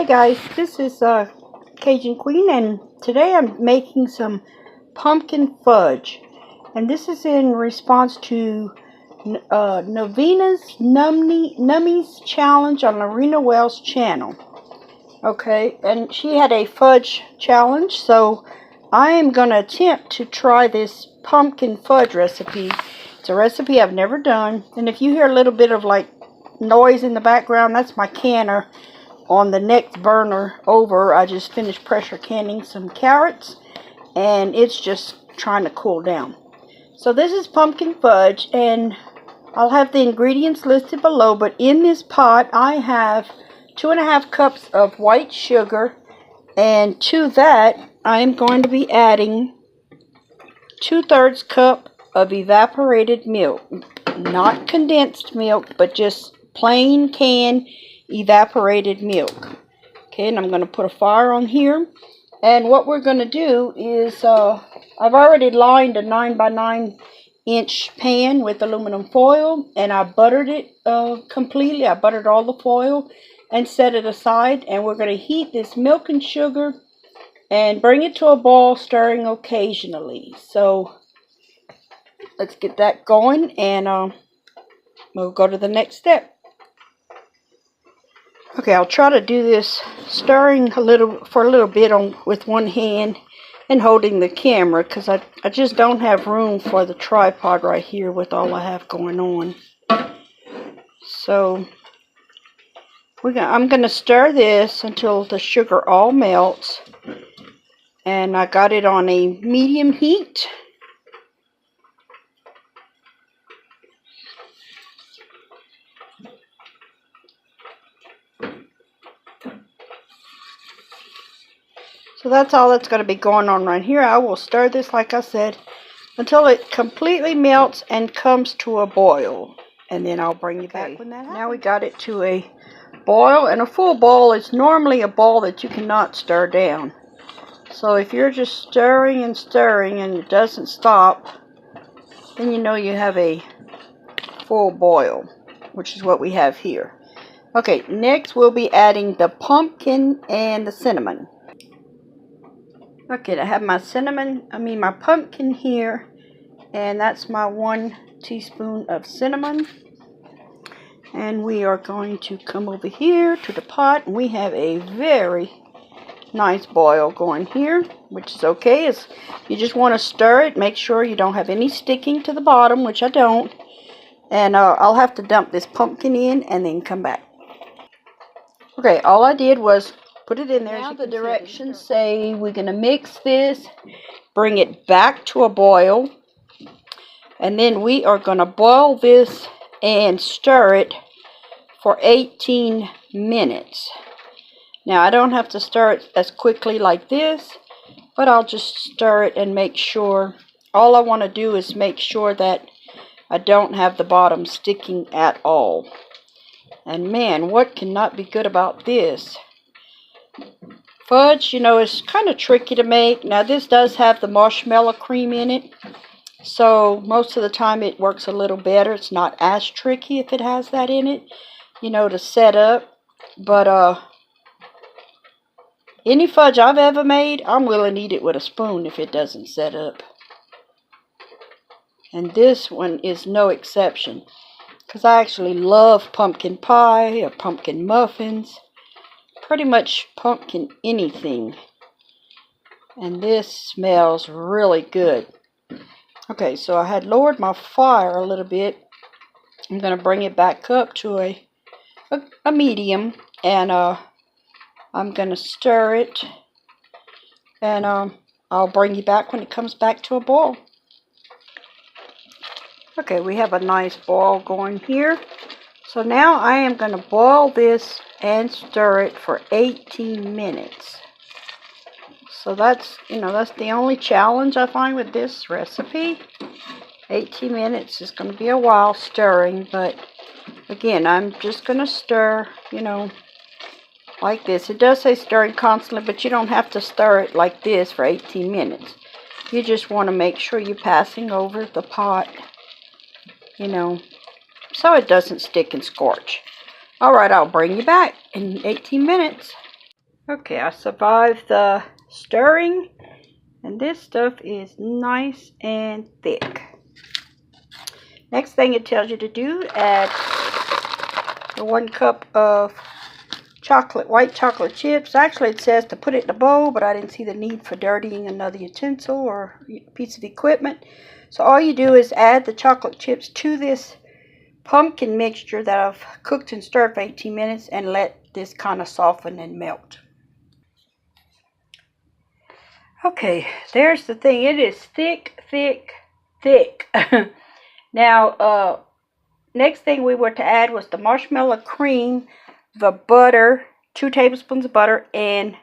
Hi guys, this is Cajun Queen, and today I'm making some pumpkin fudge, and this is in response to Navina's Nummies challenge on Lorina Wells' channel. Okay, and she had a fudge challenge, so I am going to attempt to try this pumpkin fudge recipe. It's a recipe I've never done, and if you hear a little bit of like noise in the background, that's my canner on the next burner over. I just finished pressure canning some carrots, and it's just trying to cool down. So this is pumpkin fudge, and I'll have the ingredients listed below, but in this pot I have 2.5 cups of white sugar, and to that I'm going to be adding 2/3 cup of evaporated milk, not condensed milk, but just plain canned evaporated milk. Okay, and I'm going to put a fire on here, and what we're going to do is I've already lined a 9x9 inch pan with aluminum foil, and I buttered it completely. I buttered all the foil and set it aside, and we're going to heat this milk and sugar and bring it to a boil, stirring occasionally. So let's get that going, and we'll go to the next step. Okay, I'll try to do this stirring for a little bit with one hand and holding the camera, because I just don't have room for the tripod right here with all I have going on. So I'm going to stir this until the sugar all melts, and I got it on a medium heat. So that's all that's going to be going on right here. I will stir this, like I said, until it completely melts and comes to a boil. And then I'll bring you back when that happens. Now we got it to a boil, and a full boil is normally a boil that you cannot stir down. So if you're just stirring and stirring and it doesn't stop, then you know you have a full boil, which is what we have here. Okay, next we'll be adding the pumpkin and the cinnamon. Okay, I have my my pumpkin here, and that's my 1 teaspoon of cinnamon. And we are going to come over here to the pot, and we have a very nice boil going here, which is okay. You just want to stir it, make sure you don't have any sticking to the bottom, which I don't. And I'll have to dump this pumpkin in and then come back. Okay, all I did was put it in there. Now the directions say we're going to mix this, bring it back to a boil, and then we are going to boil this and stir it for 18 minutes. Now I don't have to stir it as quickly like this, but I'll just stir it and make sure. All I want to do is make sure that I don't have the bottom sticking at all. And man, what cannot be good about this? Fudge, you know, is kind of tricky to make. Now this does have the marshmallow cream in it, so most of the time it works a little better. It's not as tricky if it has that in it, you know, to set up. But any fudge I've ever made, I'm willing to eat it with a spoon if it doesn't set up. And this one is no exception, because I actually love pumpkin pie or pumpkin muffins. Pretty much pumpkin anything, and this smells really good. Okay, so I had lowered my fire a little bit. I'm going to bring it back up to a medium, and I'm going to stir it, and I'll bring you back when it comes back to a boil. Okay, we have a nice boil going here. So now I am going to boil this and stir it for 18 minutes. So that's the only challenge I find with this recipe. 18 minutes is going to be a while stirring, but again, I'm just going to stir, like this. It does say stirring constantly, but you don't have to stir it like this for 18 minutes. You just want to make sure you're passing over the pot, so it doesn't stick and scorch. Alright, I'll bring you back in 18 minutes. Okay, I survived the stirring, and this stuff is nice and thick. Next thing it tells you to do, add the 1 cup of white chocolate chips. Actually, it says to put it in a bowl, but I didn't see the need for dirtying another utensil or piece of equipment. So all you do is add the chocolate chips to this pumpkin mixture that I've cooked and stirred for 18 minutes and let this kind of soften and melt. Okay, there's the thing. It is thick, thick, thick. Now, next thing we were to add was the marshmallow cream, the butter, 2 tablespoons of butter, and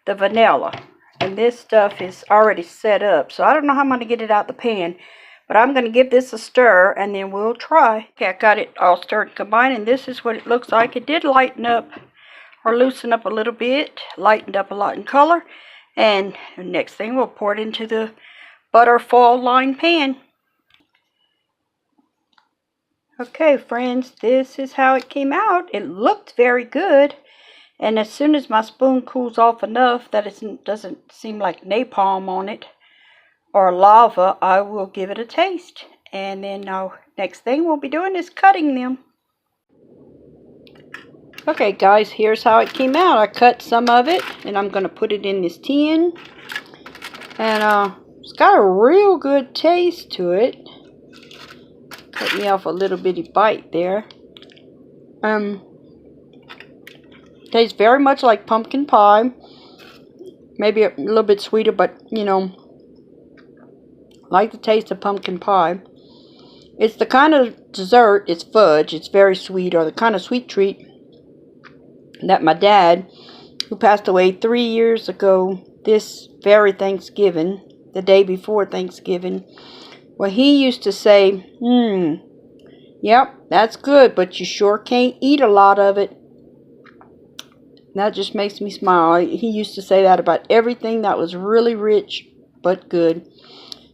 the vanilla. And this stuff is already set up, so I don't know how I'm going to get it out the pan. But I'm going to give this a stir, and then we'll try. Okay, I got it all stirred and combined, and this is what it looks like. It did lighten up, or loosen up a little bit. Lightened up a lot in color. And the next thing, we'll pour it into the butter foil lined pan. Okay, friends, this is how it came out. It looked very good. And as soon as my spoon cools off enough that it doesn't seem like napalm on it, or lava, I will give it a taste. And then next thing we'll be doing is cutting them. Okay guys, here's how it came out. I cut some of it and I'm going to put it in this tin. And it's got a real good taste to it. Cut me off a little bitty bite there. Tastes very much like pumpkin pie. Maybe a little bit sweeter, but you know, like the taste of pumpkin pie. It's the kind of dessert, it's fudge, it's very sweet, or the kind of sweet treat that my dad, who passed away 3 years ago this very Thanksgiving, the day before Thanksgiving, well, he used to say, yep, that's good, but you sure can't eat a lot of it. That just makes me smile. He used to say that about everything that was really rich but good.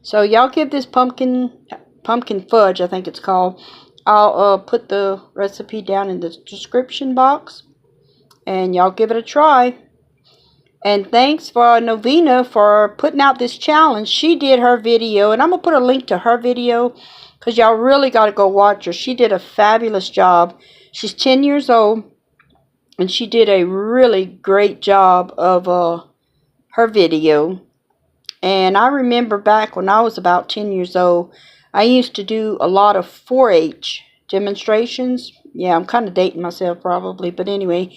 So y'all give this pumpkin fudge, I think it's called. I'll put the recipe down in the description box, and y'all give it a try. And thanks for Navina for putting out this challenge. She did her video, and I'm gonna put a link to her video because y'all really got to go watch her. She did a fabulous job. She's 10 years old, and she did a really great job of her video. And I remember back when I was about 10 years old, I used to do a lot of 4-H demonstrations. Yeah, I'm kind of dating myself probably, but anyway,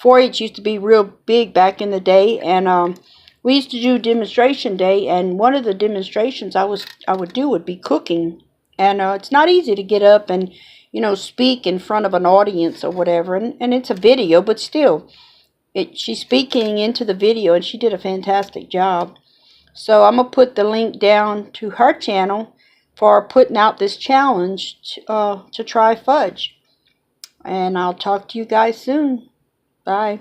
4-H used to be real big back in the day, and we used to do demonstration day, and one of the demonstrations I would do would be cooking. And it's not easy to get up and, you know, speak in front of an audience or whatever, and it's a video, but still, she's speaking into the video, and she did a fantastic job. So I'm going to put the link down to her channel for putting out this challenge to try fudge. And I'll talk to you guys soon. Bye.